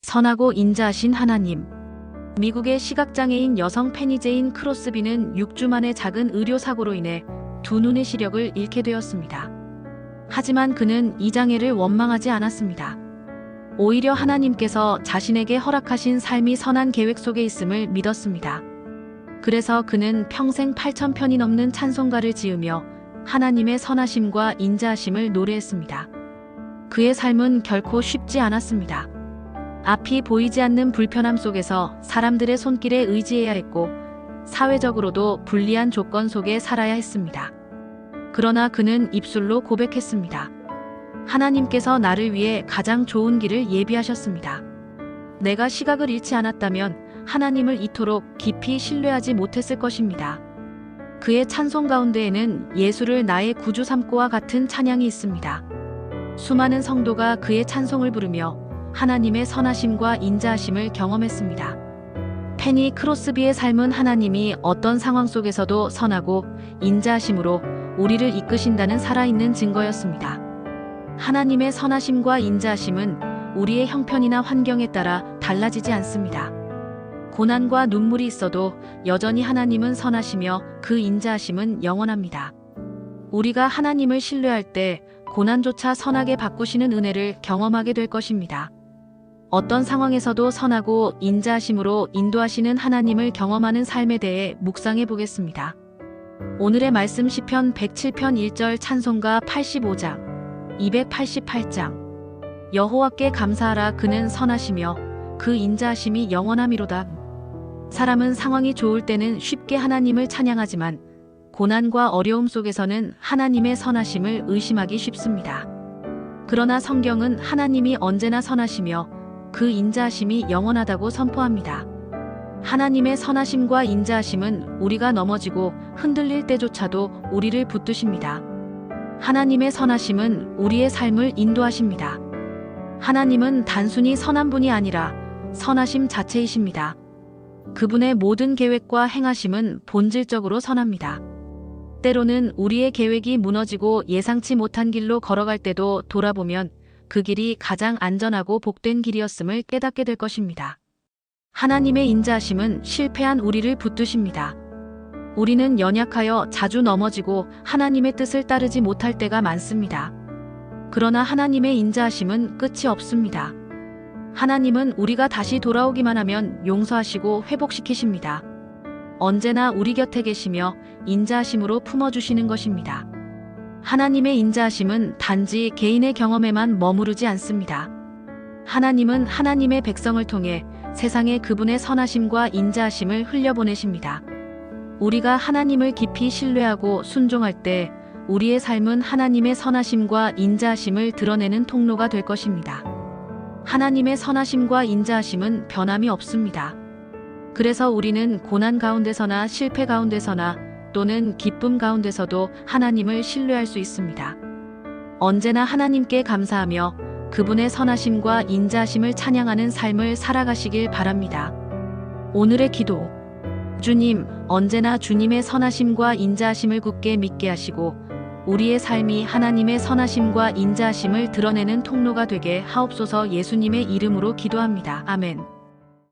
선하고 인자하신 하나님. 미국의 시각장애인 여성 페니 제인 크로스비는 6주 만에 작은 의료사고로 인해 두 눈의 시력을 잃게 되었습니다. 하지만 그는 이 장애를 원망하지 않았습니다. 오히려 하나님께서 자신에게 허락하신 삶이 선한 계획 속에 있음을 믿었습니다. 그래서 그는 평생 8,000편이 넘는 찬송가를 지으며 하나님의 선하심과 인자하심을 노래했습니다. 그의 삶은 결코 쉽지 않았습니다. 앞이 보이지 않는 불편함 속에서 사람들의 손길에 의지해야 했고 사회적으로도 불리한 조건 속에 살아야 했습니다. 그러나 그는 입술로 고백했습니다. 하나님께서 나를 위해 가장 좋은 길을 예비하셨습니다. 내가 시각을 잃지 않았다면 하나님을 이토록 깊이 신뢰하지 못했을 것입니다. 그의 찬송 가운데에는 예수를 나의 구주 삼고와 같은 찬양이 있습니다. 수많은 성도가 그의 찬송을 부르며 하나님의 선하심과 인자하심을 경험했습니다. 페니 크로스비의 삶은 하나님이 어떤 상황 속에서도 선하고 인자하심으로 우리를 이끄신다는 살아있는 증거였습니다. 하나님의 선하심과 인자하심은 우리의 형편이나 환경에 따라 달라지지 않습니다. 고난과 눈물이 있어도 여전히 하나님은 선하시며 그 인자하심은 영원합니다. 우리가 하나님을 신뢰할 때 고난조차 선하게 바꾸시는 은혜를 경험하게 될 것입니다. 어떤 상황에서도 선하고 인자하심으로 인도하시는 하나님을 경험하는 삶에 대해 묵상해 보겠습니다. 오늘의 말씀 시편 107편 1절 찬송가 85장 288장 여호와께 감사하라. 그는 선하시며 그 인자하심이 영원함이로다. 사람은 상황이 좋을 때는 쉽게 하나님을 찬양하지만 고난과 어려움 속에서는 하나님의 선하심을 의심하기 쉽습니다. 그러나 성경은 하나님이 언제나 선하시며 그 인자하심이 영원하다고 선포합니다. 하나님의 선하심과 인자하심은 우리가 넘어지고 흔들릴 때조차도 우리를 붙드십니다. 하나님의 선하심은 우리의 삶을 인도하십니다. 하나님은 단순히 선한 분이 아니라 선하심 자체이십니다. 그분의 모든 계획과 행하심은 본질적으로 선합니다. 때로는 우리의 계획이 무너지고 예상치 못한 길로 걸어갈 때도 돌아보면 그 길이 가장 안전하고 복된 길이었음을 깨닫게 될 것입니다. 하나님의 인자하심은 실패한 우리를 붙드십니다. 우리는 연약하여 자주 넘어지고 하나님의 뜻을 따르지 못할 때가 많습니다. 그러나 하나님의 인자하심은 끝이 없습니다. 하나님은 우리가 다시 돌아오기만 하면 용서하시고 회복시키십니다. 언제나 우리 곁에 계시며 인자하심으로 품어주시는 것입니다. 하나님의 인자하심은 단지 개인의 경험에만 머무르지 않습니다. 하나님은 하나님의 백성을 통해 세상에 그분의 선하심과 인자하심을 흘려보내십니다. 우리가 하나님을 깊이 신뢰하고 순종할 때 우리의 삶은 하나님의 선하심과 인자하심을 드러내는 통로가 될 것입니다. 하나님의 선하심과 인자하심은 변함이 없습니다. 그래서 우리는 고난 가운데서나 실패 가운데서나 또는 기쁨 가운데서도 하나님을 신뢰할 수 있습니다. 언제나 하나님께 감사하며 그분의 선하심과 인자하심을 찬양하는 삶을 살아가시길 바랍니다. 오늘의 기도. 주님, 언제나 주님의 선하심과 인자하심을 굳게 믿게 하시고 우리의 삶이 하나님의 선하심과 인자하심을 드러내는 통로가 되게 하옵소서. 예수님의 이름으로 기도합니다. 아멘.